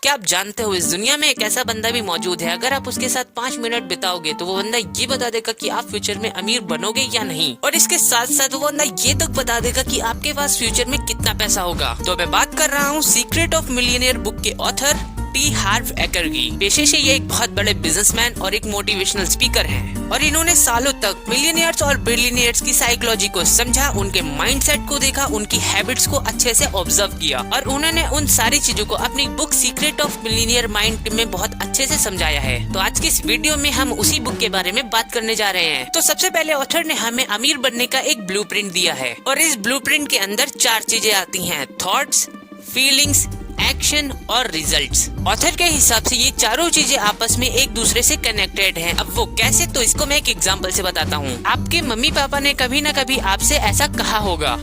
क्या आप जानते हो इस दुनिया में एक ऐसा बंदा भी मौजूद है, अगर आप उसके साथ 5 मिनट बिताओगे तो वो बंदा ये बता देगा कि आप फ्यूचर में अमीर बनोगे या नहीं, और इसके साथ साथ वो बंदा ये तक बता देगा कि आपके पास फ्यूचर में कितना पैसा होगा। तो मैं बात कर रहा हूँ सीक्रेट ऑफ मिलियनेयर बुक के ऑथर टी हार्व एकर की। पेशे से ये एक बहुत बड़े बिजनेसमैन और एक मोटिवेशनल स्पीकर हैं, और इन्होंने सालों तक मिलियनियर्स और बिलियनियर्स की साइकोलॉजी को समझा, उनके माइंडसेट को देखा, उनकी हैबिट्स को अच्छे से ऑब्जर्व किया, और उन्होंने उन सारी चीजों को अपनी book secret of millionaire mind में बहुत अच्छे से समझाया है। तो आज की इस वीडियो में हम उसी बुक के बारे में बात करने जा रहे हैं। तो सबसे पहले ऑथर ने हमें अमीर बनने का एक ब्लूप्रिंट दिया है, और इस ब्लूप्रिंट के अंदर 4 चीजें आती हैं: थॉट्स, फीलिंग्स, एक्शन और रिजल्ट्स। ऑथर के हिसाब से ये चारों चीजें आपस में एक दूसरे से कनेक्टेड हैं। अब वो कैसे, तो इसको मैं एक एग्जांपल से बताता हूँ। आपके मम्मी पापा ने कभी ना कभी आपसे ऐसा कहा होगा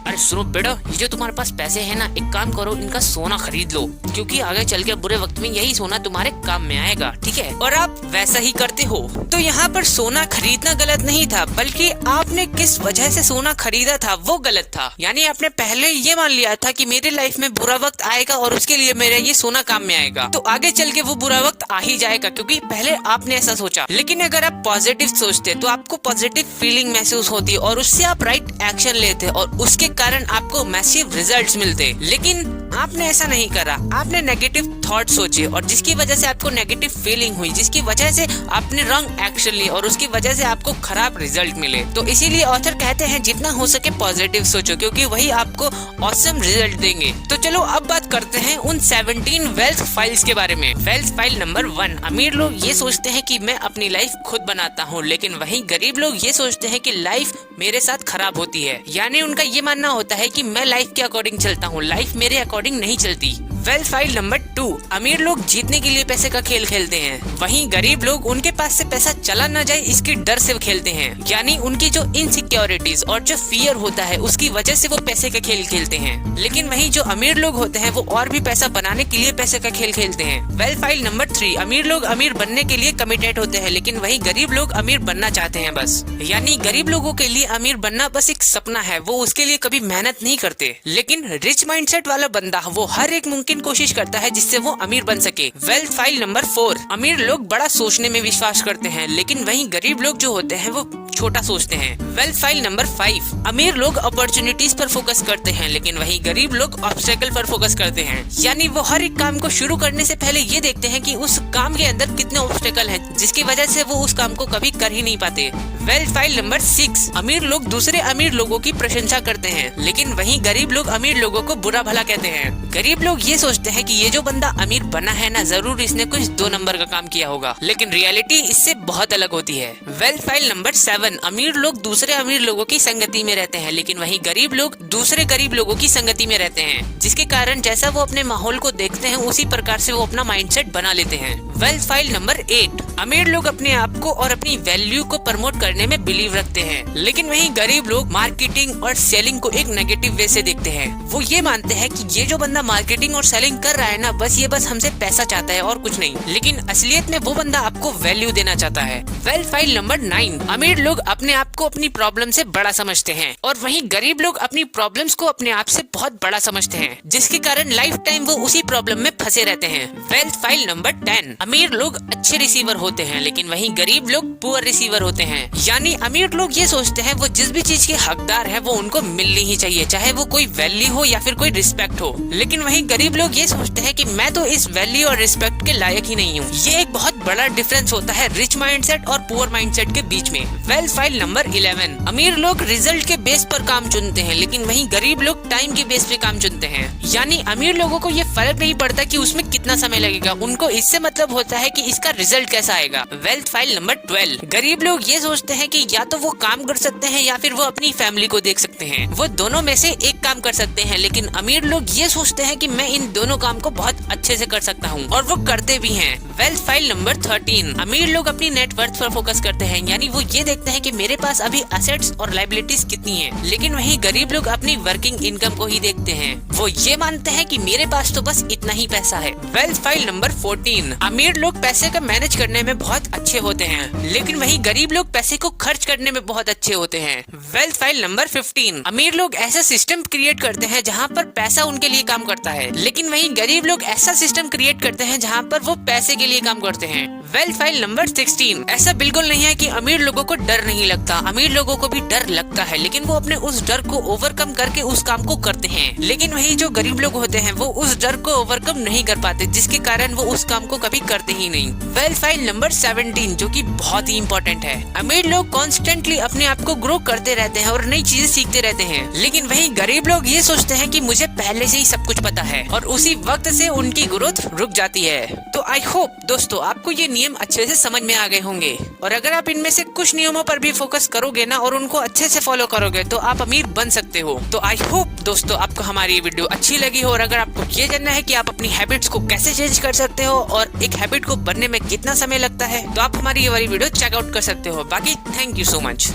अरे सुनो बेटा, ये जो तुम्हारे पास पैसे हैं ना, एक काम करो, इनका सोना खरीद लो, क्योंकि आगे चल के बुरे वक्त में यही सोना तुम्हारे काम में आएगा, ठीक है? और आप वैसा ही करते हो। तो यहाँ पर सोना खरीदना गलत नहीं था, बल्कि आपने किस वजह से सोना खरीदा था वो गलत था। यानी आपने पहले ये मान लिया था कि मेरे लाइफ में बुरा वक्त आएगा और उसके लिए मेरा ये सोना काम में आएगा, तो आगे चल के वो बुरा वक्त आ ही जाएगा, क्योंकि पहले आपने ऐसा सोचा। लेकिन अगर आप पॉजिटिव सोचते तो आपको पॉजिटिव फीलिंग महसूस होती और उससे आप राइट एक्शन लेते और उसके कारण आपको मैसिव रिजल्ट्स मिलते। लेकिन आपने ऐसा नहीं करा, आपने नेगेटिव थॉट सोचे और जिसकी वजह से आपको नेगेटिव फीलिंग हुई, जिसकी वजह से आपने रॉन्ग एक्शन लिए और उसकी वजह से आपको खराब रिजल्ट मिले। तो इसीलिए ऑथर कहते हैं जितना हो सके पॉजिटिव सोचो, क्योंकि वही आपको ऑसम रिजल्ट देंगे। तो चलो अब बात करते हैं उन 17 वेल्थ फाइल्स के बारे में। वेल्थ फाइल नंबर 1, अमीर लोग ये सोचते हैं कि मैं अपनी लाइफ खुद बनाता हूँ, लेकिन वहीं गरीब लोग ये सोचते हैं कि लाइफ मेरे साथ खराब होती है। यानी उनका ये मानना होता है कि मैं लाइफ के अकॉर्डिंग चलता हूँ, लाइफ मेरे अकॉर्डिंग नहीं चलती। वेल्थ फाइल नंबर 2, अमीर लोग जीतने के लिए पैसे का खेल खेलते हैं, वहीं गरीब लोग उनके पास से पैसा चला न जाए इसके डर से खेलते हैं। यानी उनकी जो इनसिक्योरिटीज और जो फियर होता है उसकी वजह से वो पैसे का खेल खेलते हैं। लेकिन वहीं जो अमीर लोग होते हैं वो और भी पैसा बनाने के लिए पैसे का खेल खेलते हैं। वेल्थ फाइल नंबर 3, अमीर लोग अमीर बनने के लिए कमिटेड होते हैं, लेकिन वहीं गरीब लोग अमीर बनना चाहते हैं बस। यानी गरीब लोगों के लिए अमीर बनना बस एक सपना है, वो उसके लिए कभी मेहनत नहीं करते। लेकिन रिच माइंडसेट वाला बंदा वो हर एक मुमकिन कोशिश करता है जिससे वो अमीर बन सके। वेल्थ फाइल नंबर 4, अमीर लोग बड़ा सोचने में विश्वास करते हैं, लेकिन वहीं गरीब लोग जो होते हैं वो छोटा सोचते हैं। वेल्थ फाइल नंबर 5, अमीर लोग अपॉर्चुनिटीज पर फोकस करते हैं, लेकिन वहीं गरीब लोग ऑब्स्टेकल पर फोकस करते हैं। यानी वो हर एक काम को शुरू करने से पहले ये देखते हैं कि उस काम के अंदर कितने ऑब्स्टेकल हैं, जिसकी वजह से वो उस काम को कभी कर ही नहीं पाते। वेल्थ फाइल नंबर 6, अमीर लोग दूसरे अमीर लोगों की प्रशंसा करते हैं, लेकिन वहीं गरीब लोग अमीर लोगों को बुरा भला कहते हैं। गरीब लोग ये सोचते हैं कि ये जो बंदा अमीर बना है ना, जरूर इसने कुछ 2 नंबर का काम किया होगा, लेकिन रियलिटी इससे बहुत अलग होती है। वेल्थ फाइल नंबर 7, अमीर लोग दूसरे अमीर लोगों की संगति में रहते हैं, लेकिन वहीं गरीब लोग दूसरे गरीब लोगों की संगति में रहते हैं, जिसके कारण जैसा वो अपने माहौल को देखते हैं उसी प्रकार से वो अपना माइंडसेट बना लेते हैं। वेल्थ फाइल नंबर 8, अमीर लोग अपने आप को और अपनी वैल्यू को प्रमोट करने में बिलीव रखते हैं, लेकिन वहीं गरीब लोग मार्केटिंग और सेलिंग को एक नेगेटिव वे से देखते हैं। वो ये मानते हैं कि ये जो बंदा मार्केटिंग और सेलिंग कर रहा है ना, बस हमसे पैसा चाहता है और कुछ नहीं, लेकिन असलियत में वो बंदा आपको वैल्यू देना चाहता है। वेल्थ फाइल नंबर 9, अमीर लोग अपने आप को अपनी प्रॉब्लम से बड़ा समझते हैं, और वहीं गरीब लोग अपनी प्रॉब्लम्स को अपने आप से बहुत बड़ा समझते हैं, जिसके कारण लाइफ टाइम वो उसी प्रॉब्लम में फंसे रहते हैं। वेल्थ फाइल नंबर 10, अमीर लोग अच्छे रिसीवर होते हैं, लेकिन वहीं गरीब लोग पुअर रिसीवर होते हैं। यानी अमीर लोग ये सोचते हैं वो जिस भी चीज के हकदार है वो उनको मिलनी ही चाहिए, चाहे वो कोई वैल्यू हो या फिर कोई रिस्पेक्ट हो। लेकिन वहीं गरीब लोग ये सोचते हैं कि मैं तो इस वैल्यू और रिस्पेक्ट के लायक ही नहीं हूँ। ये एक बहुत बड़ा डिफरेंस होता है रिच माइंडसेट और पुअर माइंडसेट के बीच में। वेल्थ फाइल नंबर 11, अमीर लोग रिजल्ट के बेस पर काम चुनते हैं, लेकिन वहीं गरीब लोग टाइम के बेस पे काम चुनते हैं। यानी अमीर लोगों को ये फर्क नहीं पड़ता कि उसमें कितना समय लगेगा, उनको इससे मतलब होता है कि इसका रिजल्ट कैसा आएगा। वेल्थ फाइल नंबर 12, गरीब लोग ये सोचते हैं कि या तो वो काम कर सकते हैं या फिर वो अपनी फैमिली को देख सकते हैं, वो दोनों में से एक काम कर सकते हैं, लेकिन अमीर लोग ये सोचते हैं कि मैं इन दोनों काम को बहुत अच्छे से कर सकता हूँ, और वो करते भी हैं। वेल्थ फाइल नंबर 13, अमीर लोग अपनी नेटवर्थ पर फोकस करते हैं, यानी वो ये देखते हैं कि मेरे पास अभी एसेट्स और लायबिलिटीज कितनी हैं, लेकिन वहीं गरीब लोग अपनी वर्किंग इनकम को ही देखते हैं, वो ये मानते हैं कि मेरे पास तो बस इतना ही पैसा है। वेल्थ फाइल नंबर 14, अमीर अमीर लोग पैसे का मैनेज करने में बहुत अच्छे होते हैं, लेकिन वहीं गरीब लोग पैसे को खर्च करने में बहुत अच्छे होते हैं। Wealth file number 15। अमीर लोग ऐसा सिस्टम क्रिएट करते हैं जहाँ पर पैसा उनके लिए काम करता है, लेकिन वहीं गरीब लोग ऐसा सिस्टम क्रिएट करते हैं जहाँ पर वो पैसे के लिए काम करते हैं। Wealth file number 16। ऐसा बिल्कुल नहीं है कि अमीर लोगों को डर नहीं लगता, अमीर लोगों को भी डर लगता है, लेकिन वो अपने उस डर को ओवरकम करके उस काम को करते हैं। लेकिन वही जो गरीब लोग होते हैं वो उस डर को ओवरकम नहीं कर पाते, जिसके कारण वो उस काम को कभी करते ही नहीं। वेल्थ फाइल नंबर 17, जो कि बहुत ही इम्पोर्टेंट है। अमीर लोग कॉन्स्टेंटली अपने आप को ग्रो करते रहते हैं और नई चीजें सीखते रहते हैं, लेकिन वही गरीब लोग ये सोचते हैं कि मुझे पहले से ही सब कुछ पता है, और उसी वक्त से उनकी ग्रोथ रुक जाती है। तो आई होप दोस्तों आपको ये नियम अच्छे से समझ में आ गए होंगे, और अगर आप इनमें से कुछ नियमों पर भी फोकस करोगे ना और उनको अच्छे से फॉलो करोगे तो आप अमीर बन सकते हो। तो आई होप दोस्तों आपको हमारी ये वीडियो अच्छी लगी हो, और अगर आपको ये जानना है कि आप अपनी हैबिट्स को कैसे चेंज कर सकते हो और एक हैबिट को बनने में कितना समय लगता है, तो आप हमारी ये वाली वीडियो चेकआउट कर सकते हो। बाकी थैंक यू सो मच।